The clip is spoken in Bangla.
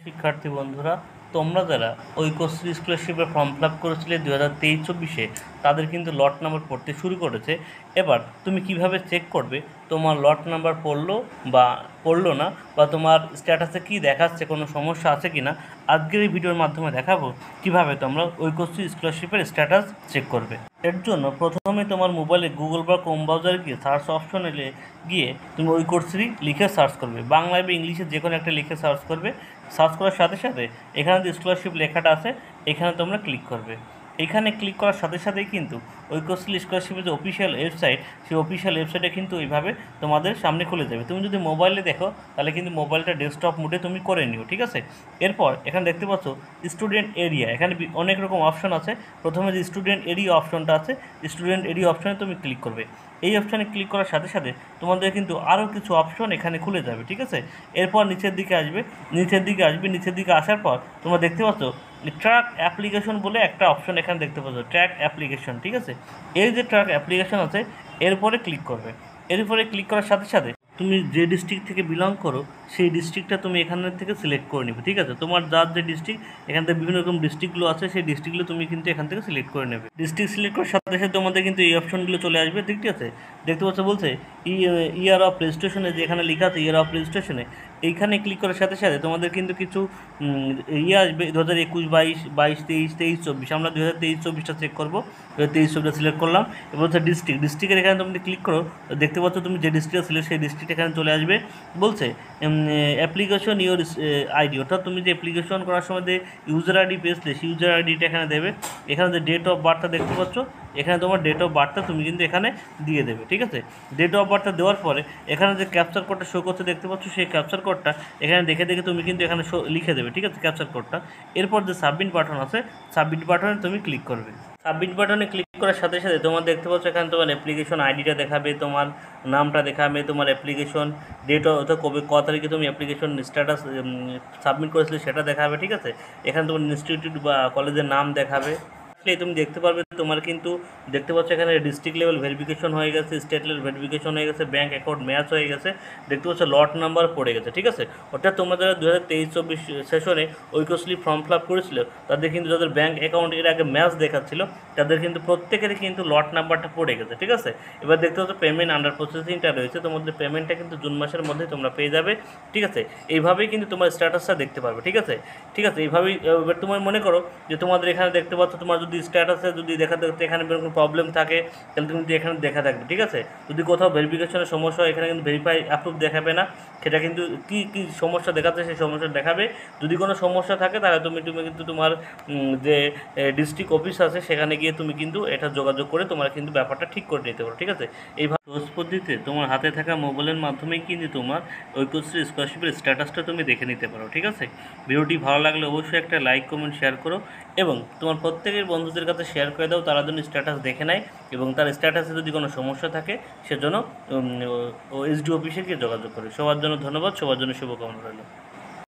শিক্ষার্থী বন্ধুরা, তোমরা যারা ঐক্যশ্রী স্কলারশিপের ফর্ম ফিল আপ করেছিলে 2023-24 তাদের কিন্তু লট নাম্বার পড়তে শুরু করেছে। এবার তুমি কিভাবে চেক করবে তোমার লট নাম্বার পড়লো বা পড়লো না, বা তোমার স্ট্যাটাসে কি দেখাচ্ছে, কোনো সমস্যা আছে কি না, আজকের এই ভিডিওর মাধ্যমে দেখাবো কিভাবে তোমরা ঐক্যশ্রী স্কলারশিপের স্ট্যাটাস চেক করবে। এর জন্য প্রথমে তোমার মোবাইলে গুগল বা ক্রোম ব্রাউজারে গিয়ে সার্চ অপশনে গিয়ে তুমি ঐক্যশ্রী লিখে সার্চ করবে, বাংলায় বা ইংলিশে যে কোনো একটা লিখে সার্চ করবে। সার্চ করার সাথে সাথে এখানে যে স্কলারশিপ লেখাটা আছে এখানে তোমরা ক্লিক করবে। এখানে ক্লিক করার সাথে সাথেই কিন্তু ঐক্যশ্রী স্কলারশিপের যে অফিসিয়াল ওয়েবসাইট, সেই অফিসিয়াল ওয়েবসাইটে কিন্তু এইভাবে তোমাদের সামনে খুলে যাবে। তুমি যদি মোবাইলে দেখো তাহলে কিন্তু মোবাইলটা ডেস্কটপ মোডে তুমি করে নিও, ঠিক আছে। এরপর এখানে দেখতে পাচ্ছ স্টুডেন্ট এরিয়া, এখানে অনেক রকম অপশন আছে। প্রথমে যে স্টুডেন্ট এরিয়া অপশনটা আছে, স্টুডেন্ট এরিয়া অপশনে তুমি ক্লিক করবে। এই অপশানে ক্লিক করার সাথে সাথে তোমাদের কিন্তু আরও কিছু অপশন এখানে খুলে যাবে, ঠিক আছে। এরপর নিচের দিকে আসবে, নিচের দিকে আসার পর তোমরা দেখতে পাচ্ছ ট্র্যাক অ্যাপ্লিকেশন বলে একটা অপশন এখানে দেখতে পাচ্ছ, ট্র্যাক অ্যাপ্লিকেশন, ঠিক আছে। এই যে ট্র্যাক অ্যাপ্লিকেশন আছে এরপরে ক্লিক করবে। এরপরে ক্লিক করার সাথে সাথে তুমি যে ডিস্ট্রিক্ট থেকে বিলং করো সেই ডিস্ট্রিক্টটা তুমি এখান থেকে সিলেক্ট করে নেবে, ঠিক আছে। তোমার যার যে ডিস্ট্রিক্ট, এখান থেকে বিভিন্ন রকম ডিস্ট্রিক্টগুলো আছে, সেই ডিস্ট্রিক্টগুলো তুমি কিন্তু এখান থেকে সিলেক্ট করে নেবে। ডিস্ট্রিক্ট সিলেক্ট করার সাথে সাথে তোমাদের কিন্তু এই অপশনগুলো চলে আসবে, ঠিক আছে। দেখতে পাচ্ছ বলছে ইয়ার অফ রেজিস্ট্রেশনে, যে এখানে লেখা আছে ইয়ার অফ রেজিস্ট্রেশনে, এইখানে ক্লিক করার সাথে সাথে তোমাদের কিন্তু কিছু ইয়ে আসবে 2021, 22, 23, 24। আমরা 2023-24টা চেক করবো, 2023-24টা সিলেক্ট করলাম। এবার হচ্ছে ডিস্ট্রিক্টের এখানে তুমি ক্লিক করো, দেখতে পাচ্ছ তুমি যে ডিস্ট্রিক্টে ছিল সেই ডিস্ট্রিক্ট এখানে চলে আসবে। বলছে অ্যাপ্লিকেশন ইউর আইডি, অর্থাৎ তুমি যে অ্যাপ্লিকেশন করার সময় যে ইউজার আইডি পেয়েছিলে সেই ইউজার আইডিটা এখানে দেবে। এখানে যে ডেট অফ বার্থটা দেখতে পাচ্ছ, এখানে তোমার ডেট অফ বার্থটা তুমি কিন্তু এখানে দিয়ে দেবে, ঠিক আছে। ডেট অফ বার্থটা দেওয়ার পরে এখানে যে ক্যাপচার কোডটা শো করতে দেখতে পাচ্ছ, সেই ক্যাপচার কোডটা এখানে দেখে তুমি কিন্তু এখানে লিখে দেবে, ঠিক আছে, ক্যাপচার কোডটা। এরপর যে সাবমিট বাটন আছে, সাবমিট বাটনে তুমি ক্লিক করবে। সাবমিট বাটনে ক্লিক করার সাথে সাথে তোমার দেখতে পাচ্ছ এখানে তোমার অ্যাপ্লিকেশন আইডিটা দেখাবে, তোমার নামটা দেখাবে, তোমার অ্যাপ্লিকেশন ডেট অর্থাৎ ক তারিখে তুমি অ্যাপ্লিকেশন স্ট্যাটাস সাবমিট করেছিলে সেটা দেখাবে, ঠিক আছে। এখানে তোমার ইনস্টিটিউট বা কলেজের নাম দেখাবে। তুমি দেখতে পারবে তোমার কিন্তু দেখতে পাচ্ছ এখানে ডিস্ট্রিক্ট লেভেল ভেরিফিকেশন হয়ে গেছে, স্টেট লেভেল ভেরিফিকেশন হয়ে গেছে, ব্যাঙ্ক অ্যাকাউন্ট ম্যাচ হয়ে গেছে, দেখতে পাচ্ছ লট নাম্বার পড়ে গেছে, ঠিক আছে। অর্থাৎ তোমরা যারা 2023-24 সেশনে ঐক্যশ্রী ফর্ম ফিল আপ করেছিল তাদের কিন্তু যাদের ব্যাঙ্ক অ্যাকাউন্ট এর আগে ম্যাচ দেখাচ্ছিল তাদের কিন্তু প্রত্যেকেরই কিন্তু লট নাম্বারটা পড়ে গেছে, ঠিক আছে। এবার দেখতে পাচ্ছ পেমেন্ট আন্ডার প্রসেসিংটা রয়েছে, তোমাদের পেমেন্টটা কিন্তু জুন মাসের মধ্যেই তোমরা পেয়ে যাবে, ঠিক আছে। এইভাবেই কিন্তু তোমার স্ট্যাটাসটা দেখতে পারবে, ঠিক আছে। এইভাবেই এবার তোমার মনে করো যে তোমাদের এখানে দেখতে পাচ্ছ তোমার যদি স্ট্যাটাসে যদি দেখা দেখতে এখানে কোনো প্রবলেম থাকে তাহলে তুমি এখানে দেখা থাকবে, ঠিক আছে। যদি কোথাও ভেরিফিকেশনের সমস্যা হয় এখানে কিন্তু ভেরিফাই অ্যাপ্রুভ দেখাবে না, সেটা কিন্তু কী সমস্যা দেখাচ্ছে সেই সমস্যা দেখাবে। যদি কোনো সমস্যা থাকে তাহলে তুমি কিন্তু তোমার যে ডিস্ট্রিক্ট অফিস আছে সেখানে গিয়ে তুমি কিন্তু এটা যোগাযোগ করে তোমার কিন্তু ব্যাপারটা ঠিক করে নিতে পারো, ঠিক আছে। এইভাবে সহজ পদ্ধতিতে তোমার হাতে থাকা মোবাইলের মাধ্যমেই কিন্তু তোমার ঐক্যশ্রী স্কলারশিপের স্ট্যাটাসটা তুমি দেখে নিতে পারো, ঠিক আছে। ভিডিওটি ভালো লাগলে অবশ্যই একটা লাইক, কমেন্ট, শেয়ার করো এবং তোমার প্রত্যেকের বন্ধুদের কাছে শেয়ার করে দাও, তারা যেন স্ট্যাটাস দেখে নেয় এবং তার স্ট্যাটাসে যদি কোনো সমস্যা থাকে সেজন্য এসডি অফিসে গিয়ে যোগাযোগ করে। সবার জন্য ধন্যবাদ, সবার জন্য শুভকামনা রইল।